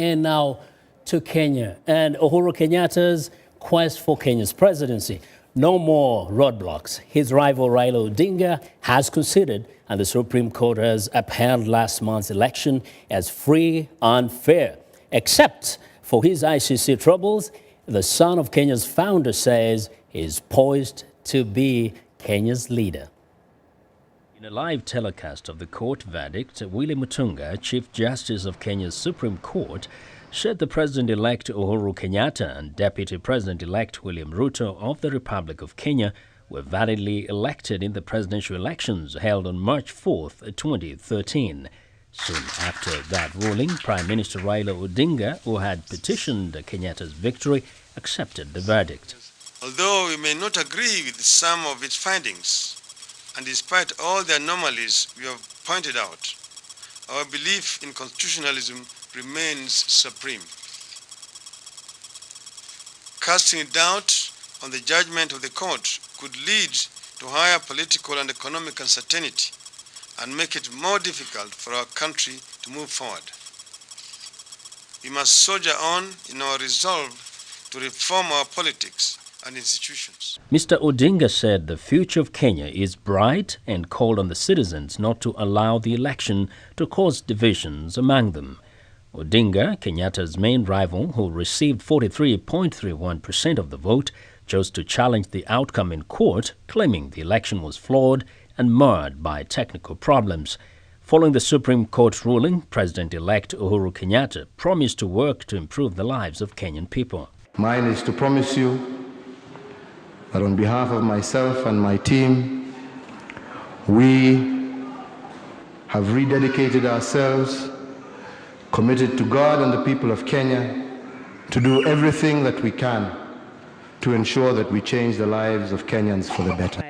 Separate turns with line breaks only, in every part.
And now to Kenya and Uhuru Kenyatta's quest for Kenya's presidency. No more roadblocks. His rival Raila Odinga has conceded, and the Supreme Court has upheld last month's election as free and fair. Except for his ICC troubles, the son of Kenya's founder says he is poised to be Kenya's leader. In a live telecast of the court verdict, Willy Mutunga, Chief Justice of Kenya's Supreme Court, said the President-elect Uhuru Kenyatta and Deputy President-elect William Ruto of the Republic of Kenya were validly elected in the presidential elections held on March 4, 2013. Soon after that ruling, Prime Minister Raila Odinga, who had petitioned Kenyatta's victory, accepted the verdict.
Although we may not agree with some of its findings, and despite all the anomalies we have pointed out, our belief in constitutionalism remains supreme. Casting doubt on the judgment of the court could lead to higher political and economic uncertainty and make it more difficult for our country to move forward. We must soldier on in our resolve to reform our politics and institutions.
Mr. Odinga said the future of Kenya is bright and called on the citizens not to allow the election to cause divisions among them. Odinga, Kenyatta's main rival, who received 43.31% of the vote, chose to challenge the outcome in court, claiming the election was flawed and marred by technical problems. Following the Supreme Court ruling, President-elect Uhuru Kenyatta promised to work to improve the lives of Kenyan people.
Mine is to promise you that on behalf of myself and my team, we have rededicated ourselves, committed to God and the people of Kenya, to do everything that we can to ensure that we change the lives of Kenyans for the better.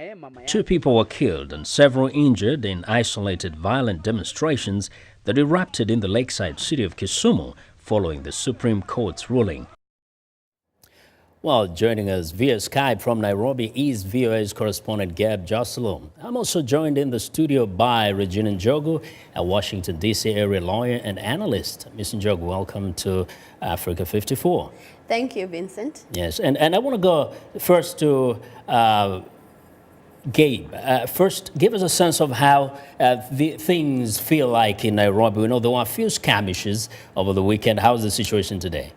2 people were killed and several injured in isolated violent demonstrations that erupted in the lakeside city of Kisumu following the Supreme Court's ruling. Well, joining us via Skype from Nairobi is VOA's correspondent Gabe Joselow. I'm also joined in the studio by Regina Njogu, a Washington D.C. area lawyer and analyst. Ms. Njogu, welcome to Africa 54.
Thank you, Vincent.
Yes, and I want to go first to Gabe. First, give us a sense of how the things feel like in Nairobi. We know there were a few skirmishes over the weekend. How is the situation today?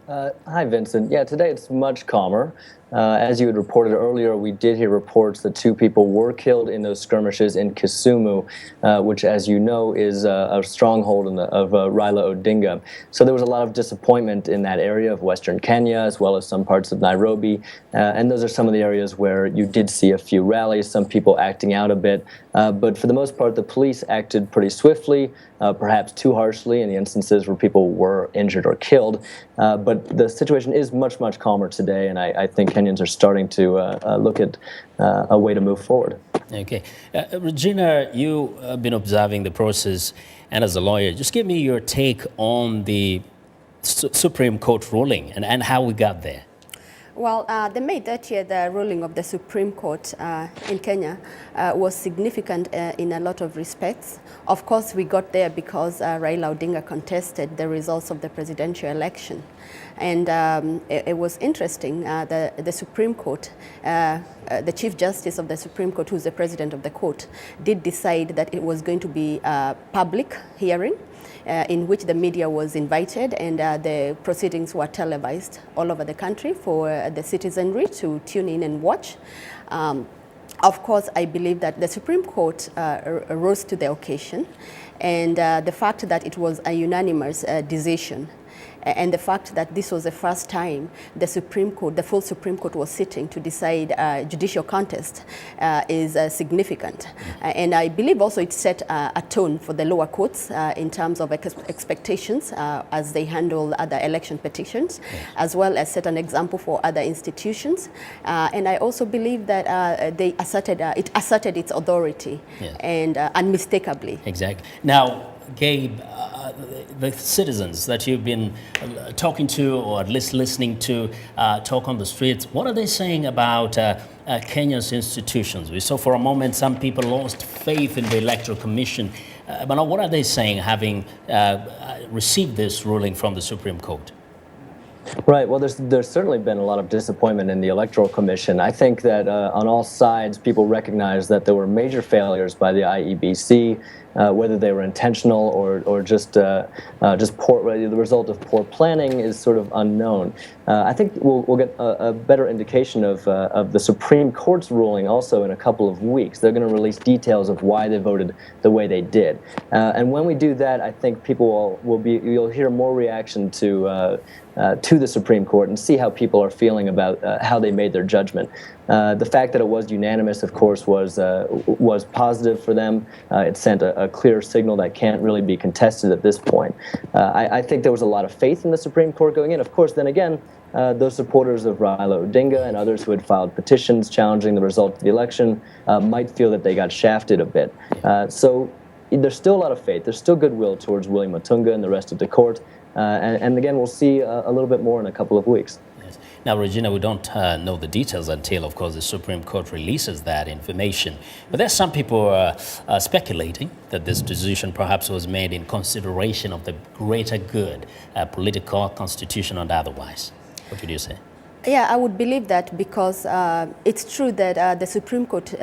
Hi, Vincent. Yeah, today it's much calmer. As you had reported earlier, we did hear reports that 2 people were killed in those skirmishes in Kisumu, which, as you know, is a stronghold of Raila Odinga. So there was a lot of disappointment in that area of Western Kenya, as well as some parts of Nairobi. And those are some of the areas where you did see a few rallies, some people acting out a bit. But for the most part, the police acted pretty swiftly, perhaps too harshly in the instances where people were injured or killed. But the situation is much, much calmer today, and I think Kenyans are starting to look at a way to move forward.
Okay. Regina, you have been observing the process, and as a lawyer, just give me your take on the Supreme Court ruling and how we got there.
Well, the May 30th ruling of the Supreme Court in Kenya was significant in a lot of respects. Of course, we got there because Raila Odinga contested the results of the presidential election. And it was interesting, the Supreme Court, the Chief Justice of the Supreme Court, who's the president of the court, did decide that it was going to be a public hearing in which the media was invited, and the proceedings were televised all over the country for the citizenry to tune in and watch. Of course, I believe that the Supreme Court rose to the occasion, and the fact that it was a unanimous decision, and the fact that this was the first time the Supreme Court, the full Supreme Court, was sitting to decide judicial contest is significant. And I believe also it set a tone for the lower courts in terms of expectations as they handle other election petitions, as well as set an example for other institutions. And I also believe that it asserted its authority, and unmistakably.
Exactly. Now, Gabe, the citizens that you've been talking to, or at least listening to talk on the streets, what are they saying about Kenya's institutions? We saw for a moment some people lost faith in the Electoral Commission. But what are they saying, having received this ruling from the Supreme Court?
Right. Well, there's certainly been a lot of disappointment in the Electoral Commission. I think that on all sides, people recognize that there were major failures by the IEBC, whether they were intentional or just poor. The result of poor planning is sort of unknown. I think we'll get a better indication of the Supreme Court's ruling also in a couple of weeks. They're going to release details of why they voted the way they did, and when we do that, I think people you'll hear more reaction to the Supreme Court and see how people are feeling about how they made their judgment. The fact that it was unanimous, of course, was positive for them. It sent a clear signal that can't really be contested at this point. I think there was a lot of faith in the Supreme Court going in. Of course, then again, those supporters of Raila Odinga and others who had filed petitions challenging the result of the election might feel that they got shafted a bit. So there's still a lot of faith. There's still goodwill towards William Mutunga and the rest of the court. And again, we'll see a little bit more in a couple of weeks.
Yes. Now, Regina, we don't know the details until, of course, the Supreme Court releases that information. But there's some people speculating that this decision perhaps was made in consideration of the greater good, political, constitutional, and otherwise. What would you say?
Yeah, I would believe that because it's true that the Supreme Court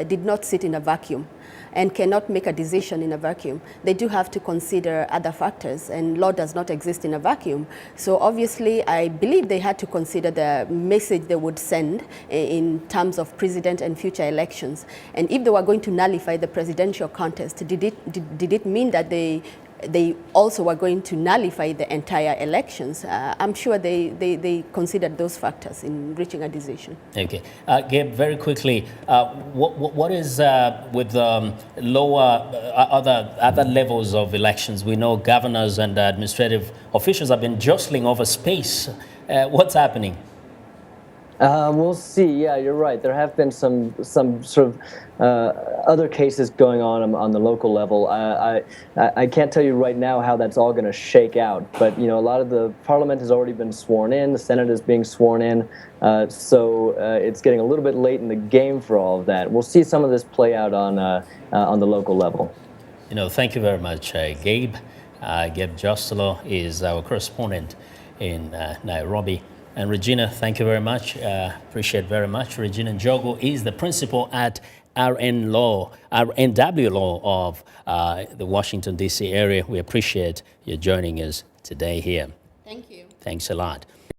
did not sit in a vacuum and cannot make a decision in a vacuum. They do have to consider other factors, and law does not exist in a vacuum. So obviously, I believe they had to consider the message they would send in terms of president and future elections. And if they were going to nullify the presidential contest, did it mean that they also were going to nullify the entire elections? I'm sure they considered those factors in reaching a decision.
Okay. Gabe, very quickly, what is with lower, other levels of elections? We know governors and administrative officials have been jostling over space. What's happening?
We'll see. Yeah, you're right. There have been some sort of other cases going on the local level. I can't tell you right now how that's all going to shake out. But a lot of the Parliament has already been sworn in. The Senate is being sworn in. So it's getting a little bit late in the game for all of that. We'll see some of this play out on the local level.
Thank you very much, Gabe. Gabe Joselow is our correspondent in Nairobi. And Regina, thank you very much. Appreciate very much. Regina Njogu is the principal at RNW Law of the Washington D.C. area. We appreciate you joining us today here.
Thank you.
Thanks a lot.